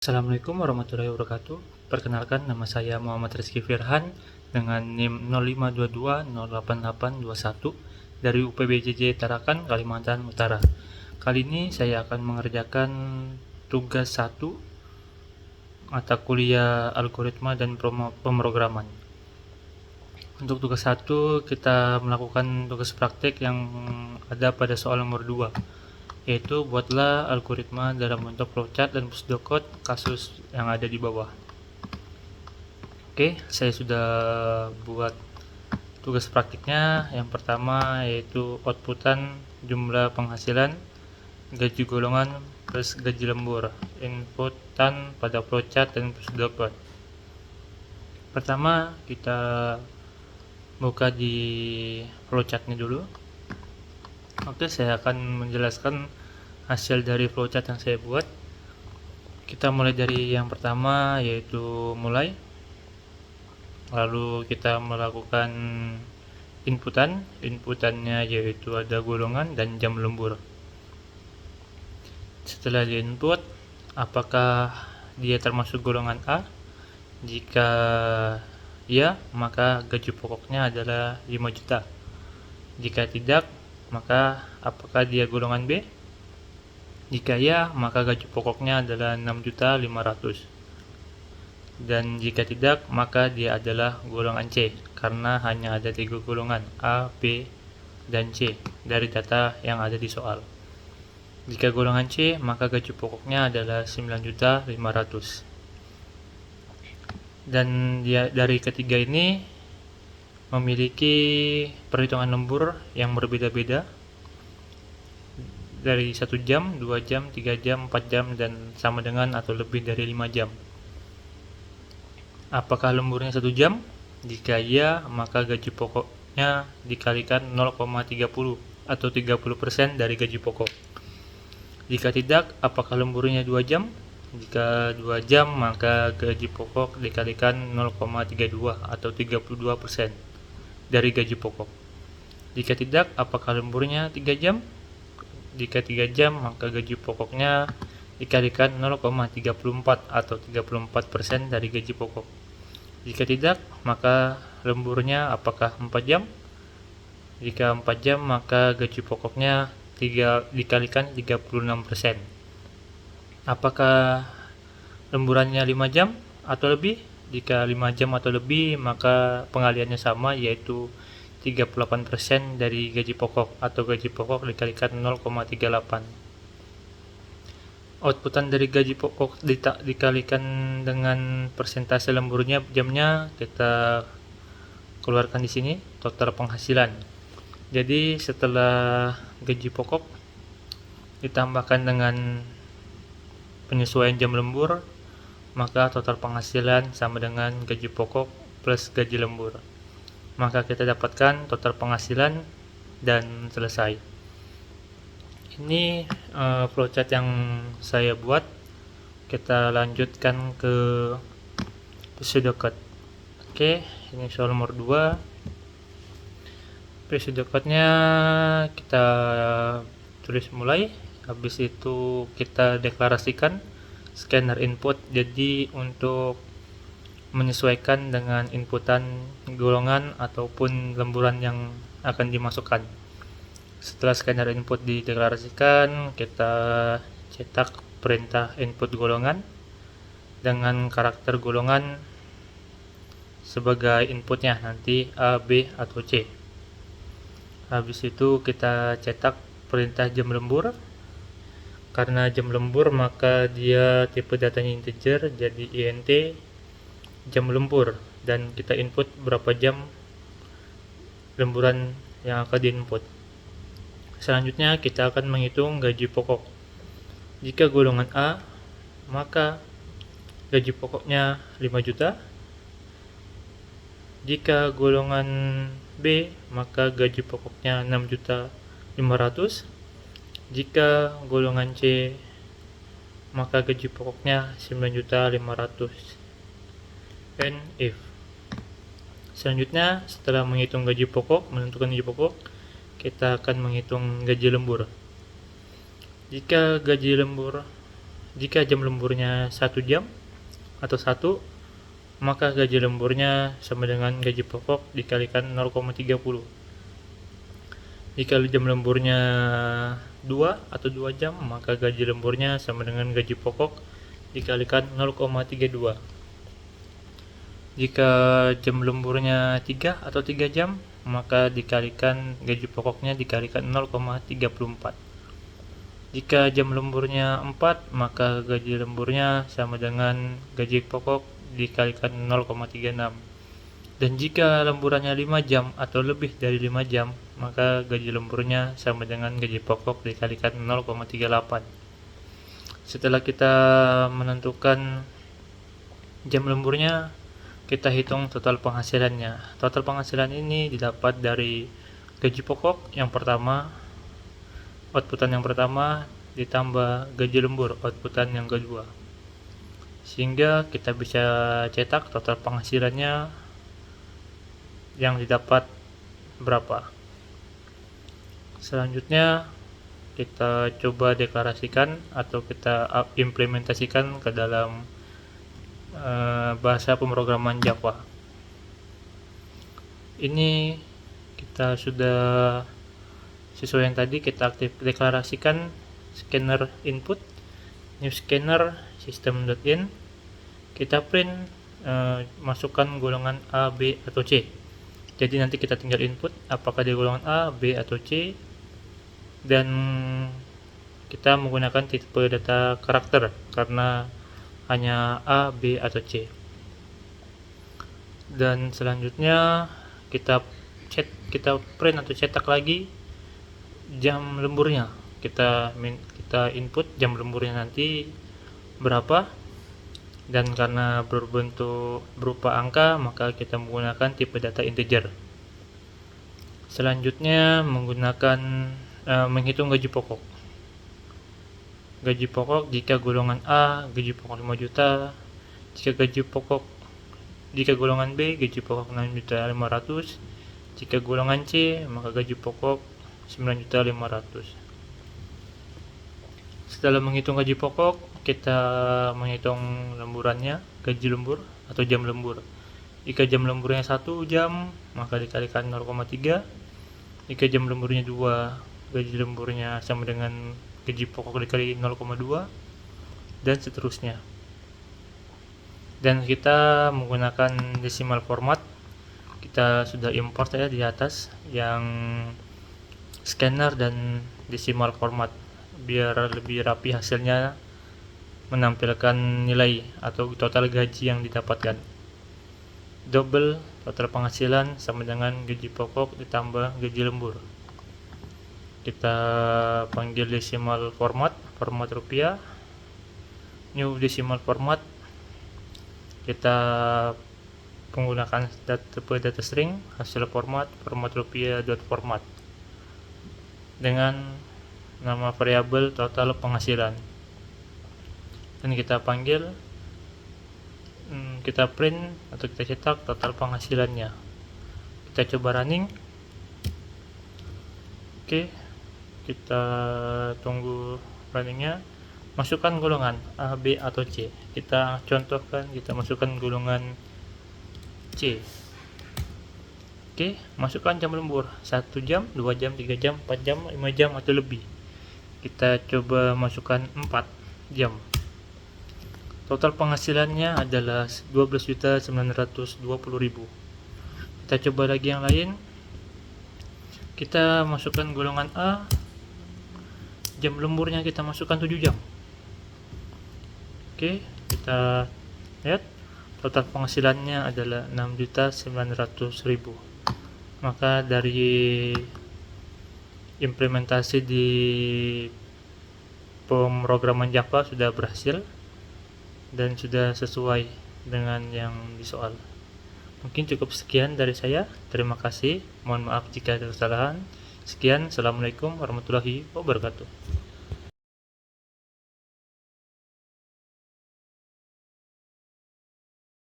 Assalamualaikum warahmatullahi wabarakatuh. Perkenalkan, nama saya Muhammad Rizky Firhan dengan NIM 0522088821 dari UPBJJ Tarakan, Kalimantan Utara. Kali ini saya akan mengerjakan tugas 1 mata kuliah algoritma dan pemrograman. Untuk tugas 1 kita melakukan tugas praktek yang ada pada soal nomor 2, yaitu buatlah algoritma dalam bentuk flowchart dan pseudocode kasus yang ada di bawah. Oke, saya sudah buat tugas praktiknya. Yang pertama yaitu outputan jumlah penghasilan, gaji golongan plus gaji lembur, inputan pada flowchart dan pseudocode. Pertama kita buka di flowchartnya dulu. Oke, saya akan menjelaskan hasil dari flowchart yang saya buat. Kita mulai dari yang pertama, yaitu mulai. Lalu kita melakukan inputannya yaitu ada golongan dan jam lembur. Setelah di input, apakah dia termasuk golongan A? Jika ya, maka gaji pokoknya adalah 5 juta. Jika tidak, maka apakah dia golongan B? Jika ya, maka gaji pokoknya adalah 6.500.000. Dan jika tidak, maka dia adalah golongan C, karena hanya ada 3 golongan A, B, dan C dari data yang ada di soal. Jika golongan C, maka gaji pokoknya adalah 9.500.000. Dan dia dari ketiga ini memiliki perhitungan lembur yang berbeda-beda, dari 1 jam, 2 jam, 3 jam, 4 jam, dan sama dengan atau lebih dari 5 jam. Apakah lemburnya 1 jam? Jika iya, maka gaji pokoknya dikalikan 0,30 atau 30% dari gaji pokok. Jika tidak, apakah lemburnya 2 jam? Jika 2 jam, maka gaji pokok dikalikan 0,32 atau 32% dari gaji pokok. Jika tidak, apakah lemburnya 3 jam? Jika 3 jam, maka gaji pokoknya dikalikan 0,34 atau 34% dari gaji pokok. Jika tidak, maka lemburnya apakah 4 jam? Jika 4 jam, maka gaji pokoknya dikalikan 36%. Apakah lemburannya 5 jam atau lebih? Jika 5 jam atau lebih, maka pengaliannya sama, yaitu 38% dari gaji pokok atau gaji pokok dikalikan 0,38. Outputan dari gaji pokok dikalikan dengan persentase lemburnya jamnya kita keluarkan di sini, total penghasilan. Jadi setelah gaji pokok ditambahkan dengan penyesuaian jam lembur, maka total penghasilan sama dengan gaji pokok plus gaji lembur. Maka kita dapatkan total penghasilan dan selesai. Ini flowchart yang saya buat. Kita lanjutkan ke pseudocode. Oke, ini soal nomor 2. Pseudocode-nya kita tulis mulai. Habis itu kita deklarasikan scanner input. Jadi untuk menyesuaikan dengan inputan golongan ataupun lemburan yang akan dimasukkan. Setelah scanner input dideklarasikan, kita cetak perintah input golongan dengan karakter golongan sebagai inputnya, nanti A, B, atau C. Habis itu kita cetak perintah jam lembur. Karena jam lembur, maka dia tipe datanya integer, jadi int jam lembur, dan kita input berapa jam lemburan yang akan diinput. Selanjutnya kita akan menghitung gaji pokok. Jika golongan A, maka gaji pokoknya 5 juta. Jika golongan B, maka gaji pokoknya 6.500.000. Jika golongan C, maka gaji pokoknya 9.500.000. And if. Selanjutnya, setelah menghitung gaji pokok, menentukan gaji pokok, kita akan menghitung gaji lembur. Jika gaji lembur Jika jam lemburnya 1 jam atau 1, maka gaji lemburnya sama dengan gaji pokok dikalikan 0,30. Jika jam lemburnya 2 atau 2 jam, maka gaji lemburnya sama dengan gaji pokok dikalikan 0,32. Jika jam lemburnya 3 atau 3 jam, maka dikalikan gaji pokoknya dikalikan 0,34. Jika jam lemburnya 4, maka gaji lemburnya sama dengan gaji pokok dikalikan 0,36. Dan jika lemburannya 5 jam atau lebih dari 5 jam, maka gaji lemburnya sama dengan gaji pokok dikalikan 0,38. Setelah kita menentukan jam lemburnya, kita hitung total penghasilannya. Total penghasilan ini didapat dari gaji pokok yang pertama, outputan yang pertama, ditambah gaji lembur, outputan yang kedua. Sehingga kita bisa cetak total penghasilannya yang didapat berapa. Selanjutnya kita coba deklarasikan atau kita implementasikan ke dalam bahasa pemrograman Java. Ini kita sudah sesuai yang tadi, kita deklarasikan scanner input, new scanner system.in, kita print masukkan golongan A, B, atau C. Jadi nanti kita tinggal input apakah di golongan A, B, atau C, dan kita menggunakan tipe data karakter karena hanya A, B, atau C. Dan selanjutnya kita print atau cetak lagi jam lemburnya. Kita input jam lemburnya nanti berapa, dan karena berbentuk berupa angka, maka kita menggunakan tipe data integer. Selanjutnya menghitung gaji pokok. Gaji pokok jika golongan A gaji pokok 5 juta, jika golongan B gaji pokok 6.500.000, jika golongan C maka gaji pokok 9.500.000. Setelah menghitung gaji pokok, kita menghitung lemburannya, gaji lembur atau jam lembur. Jika jam lemburnya 1 jam, maka dikalikan 0,3. Jika jam lemburnya 2, gaji lemburnya sama dengan gaji pokok dikali 0,2, dan seterusnya. Dan kita menggunakan decimal format. Kita sudah import ya di atas yang scanner dan decimal format biar lebih rapi hasilnya, menampilkan nilai atau total gaji yang didapatkan. Double total penghasilan sama dengan gaji pokok ditambah gaji lembur. Kita panggil decimal format rupiah, new decimal format. Kita menggunakan data string, hasil format rupiah dot format dengan nama variabel total penghasilan, dan kita panggil, kita print atau kita cetak total penghasilannya. Kita coba running. Oke, kita tunggu runningnya. Masukkan golongan A, B, atau C. Kita contohkan, kita masukkan golongan C. Oke, masukkan jam lembur 1 jam, 2 jam, 3 jam, 4 jam, 5 jam atau lebih. Kita coba masukkan 4 jam. Total penghasilannya adalah 12.920.000. Kita coba lagi yang lain. Kita masukkan golongan A, jam lemburnya kita masukkan 7 jam. Oke, kita lihat total penghasilannya adalah 6.900.000. Maka dari implementasi di pemrograman Java sudah berhasil dan sudah sesuai dengan yang di soal. Mungkin cukup sekian dari saya. Terima kasih. Mohon maaf jika ada kesalahan. Sekian. Assalamualaikum warahmatullahi wabarakatuh.